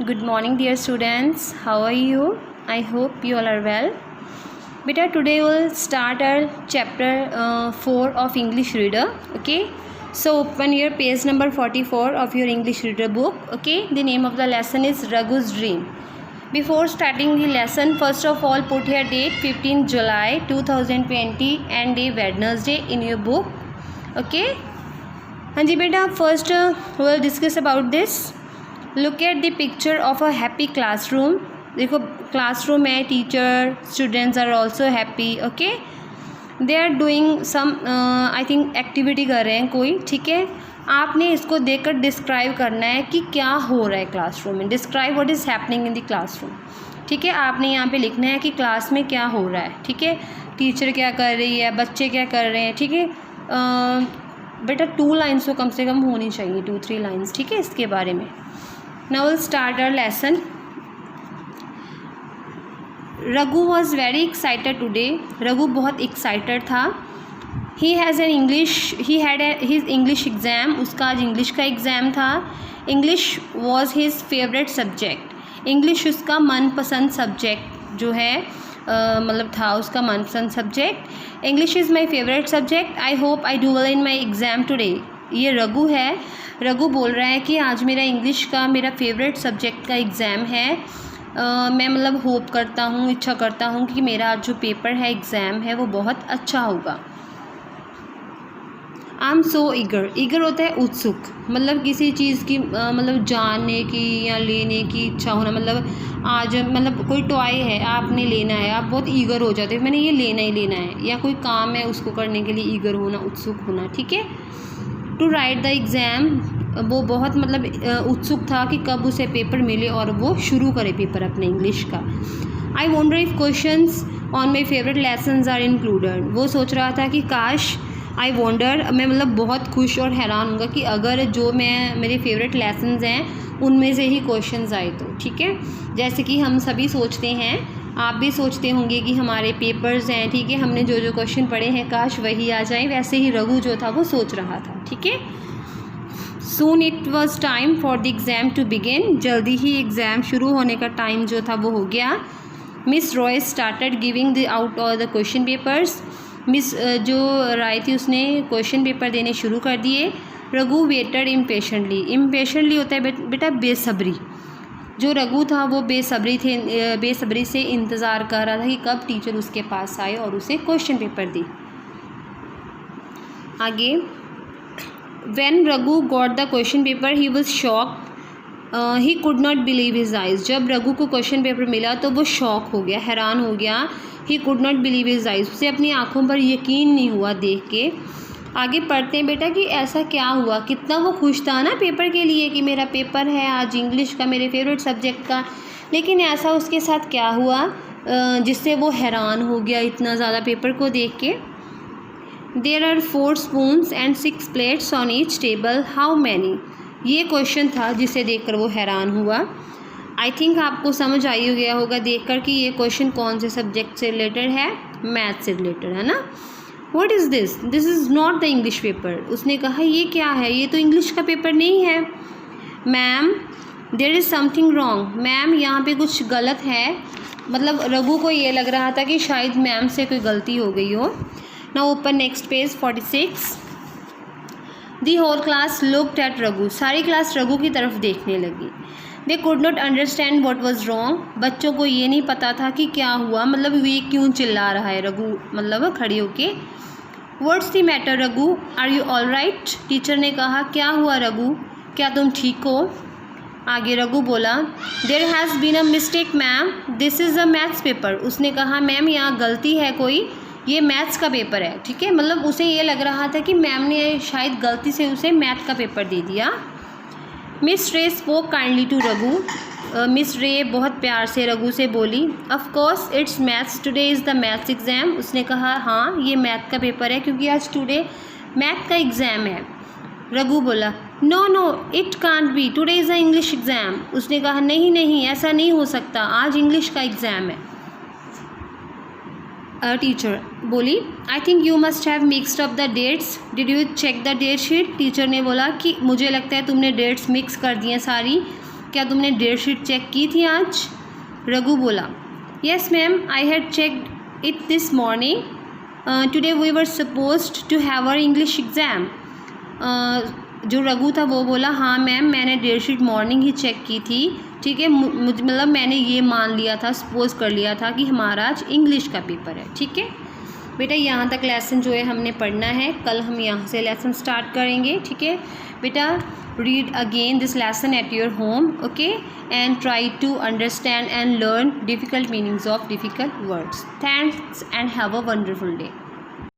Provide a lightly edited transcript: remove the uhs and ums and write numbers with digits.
Good morning, dear students. How are you? I hope you all are well. Beta, today we'll start our chapter 4 of English Reader. Okay. So open your page number 44 of your English Reader book. Okay. The name of the lesson is Raghu's Dream. Before starting the lesson, first of all, put here date 15 July 2020 and day Wednesday in your book. Okay. हाँ जी बेटा, first we'll discuss about this. Look at the picture of a happy classroom. देखो classroom है, teacher, students are also happy. Okay. They are doing some I think activity कर रहे हैं कोई, ठीक है. आपने इसको देखकर डिस्क्राइब करना है कि क्या हो रहा है क्लासरूम में. Describe what is happening in the classroom. ठीक है, आपने यहाँ पे लिखना है कि क्लास में क्या हो रहा है. ठीक है, टीचर क्या कर रही है, बच्चे क्या कर रहे हैं. ठीक है बेटा, 2 लाइन्स तो कम से कम होनी चाहिए, 2-3 लाइन्स. ठीक है, इसके बारे में. Now will start our lesson. Raghu was very excited today. Raghu बहुत एक्साइटेड था. He had his English exam. उसका आज इंग्लिश का एग्ज़ाम था. English was his favourite subject. English उसका मनपसंद सब्जेक्ट जो है मतलब था उसका मनपसंद subject. English is my favourite subject. I hope I do well in my exam today. ये रघु है. रघु बोल रहा है कि आज मेरा इंग्लिश का मेरा फेवरेट सब्जेक्ट का एग्ज़ाम है. मैं मतलब होप करता हूँ, इच्छा करता हूँ कि मेरा आज जो पेपर है, एग्ज़ाम है, वो बहुत अच्छा होगा. I am so eager. Eager होता है उत्सुक, मतलब किसी चीज़ की मतलब जानने की या लेने की इच्छा होना. मतलब आज मतलब कोई टॉय है, आपने लेना है, आप बहुत ईगर हो जाते हो, मैंने ये लेना ही लेना है. या कोई काम है, उसको करने के लिए ईगर होना, उत्सुक होना. ठीक है. To write the exam. वो बहुत मतलब उत्सुक था कि कब उसे पेपर मिले और वो शुरू करे पेपर अपने इंग्लिश का. I wonder if questions on my favourite lessons are included. वो सोच रहा था कि काश, आई वॉन्डर मैं मतलब बहुत खुश और हैरान हूँगा कि अगर जो मेरे फेवरेट लेसन्स हैं उनमें से ही क्वेश्चंस आए तो. ठीक है, जैसे कि हम सभी सोचते हैं, आप भी सोचते होंगे कि हमारे पेपर्स हैं, ठीक है, हमने जो जो क्वेश्चन पढ़े हैं काश वही आ जाए. वैसे ही रघु जो था वो सोच रहा था. ठीक है. Soon it was time for the exam to begin. जल्दी ही एग्ज़ाम शुरू होने का टाइम जो था वो हो गया. Miss Roy started giving the out all the question papers. Miss जो राय थी उसने क्वेश्चन पेपर देने शुरू कर दिए. Raghu weighted impatiently. इम्पेशेंटली होता है बेटा बेसब्री. जो रघु था वो बेसब्री से इंतज़ार कर रहा था कि कब टीचर उसके पास आए और उसे क्वेश्चन पेपर दे. आगे, when Raghu got the question paper he was shocked. He could not believe his eyes. जब रघु को क्वेश्चन पेपर मिला तो वो शॉक हो गया, हैरान हो गया. He could not believe his eyes. उसे अपनी आँखों पर यकीन नहीं हुआ देख के. आगे पढ़ते हैं बेटा कि ऐसा क्या हुआ. कितना वो खुश था ना पेपर के लिए कि मेरा पेपर है आज इंग्लिश का, मेरे फेवरेट सब्जेक्ट का. लेकिन ऐसा उसके साथ क्या हुआ जिससे वो हैरान हो गया इतना ज़्यादा पेपर को देख के. There are 4 spoons and 6 plates on each table. How many. ये क्वेश्चन था जिसे देखकर वो हैरान हुआ. आई थिंक आपको समझ आई गया होगा देखकर कि ये क्वेश्चन कौन से सब्जेक्ट से रिलेटेड है. मैथ से रिलेटेड है ना. What is this. This is not the English paper. उसने कहा ये क्या है, ये तो इंग्लिश का पेपर नहीं है. Ma'am there is something wrong. Ma'am यहाँ पे कुछ गलत है. मतलब रघु को ये लग रहा था कि शायद मैम से कोई गलती हो गई हो. Now open next page 46. The whole class looked at Raghu. सारी क्लास रघु की तरफ देखने लगी. They could not understand what was wrong. बच्चों को ये नहीं पता था कि क्या हुआ, मतलब ये क्यों चिल्ला रहा है रघु, मतलब खड़ी होके. What's the matter Raghu, are you all right. Teacher ने कहा क्या हुआ रघु, क्या तुम ठीक हो. आगे रघु बोला there has been a mistake ma'am, this is a maths paper. उसने कहा मैम यहाँ गलती है कोई, ये मैथ्स का पेपर है. ठीक है, मतलब उसे ये लग रहा था कि मैम ने शायद गलती से उसे मैथ का पेपर दे दिया. Miss Ray spoke kindly to Raghu. Miss Ray बहुत प्यार से रघु से बोली. Of course it's maths, today is the maths exam. उसने कहा हाँ ये मैथ का पेपर है क्योंकि आज टुडे मैथ का एग्ज़ाम है. रघु बोला no no it can't be, today is a English exam. उसने कहा नहीं नहीं ऐसा नहीं हो सकता, आज इंग्लिश का एग्ज़ाम है. टीचर बोली I think you must have mixed up the dates. Did you check the date sheet. Teacher ने बोला कि मुझे लगता है तुमने डेट्स मिक्स कर दी हैं सारी. क्या तुमने डेट शीट चेक की थी आज? रघु बोला, yes ma'am, I had checked it this morning, today we were supposed to have our English exam. जो रघु था वो बोला, हाँ मैम, मैंने डेट शीट मॉर्निंग ही चेक की थी, ठीक है, मतलब मैंने ये मान लिया था, सपोज कर लिया था कि हमारा आज इंग्लिश का पेपर है। ठीक है बेटा, यहाँ तक लेसन जो है हमने पढ़ना है, कल हम यहाँ से लेसन स्टार्ट करेंगे। ठीक है बेटा, read again this lesson at your home, okay, and try to understand and learn difficult meanings of difficult words. Thanks and have a wonderful day.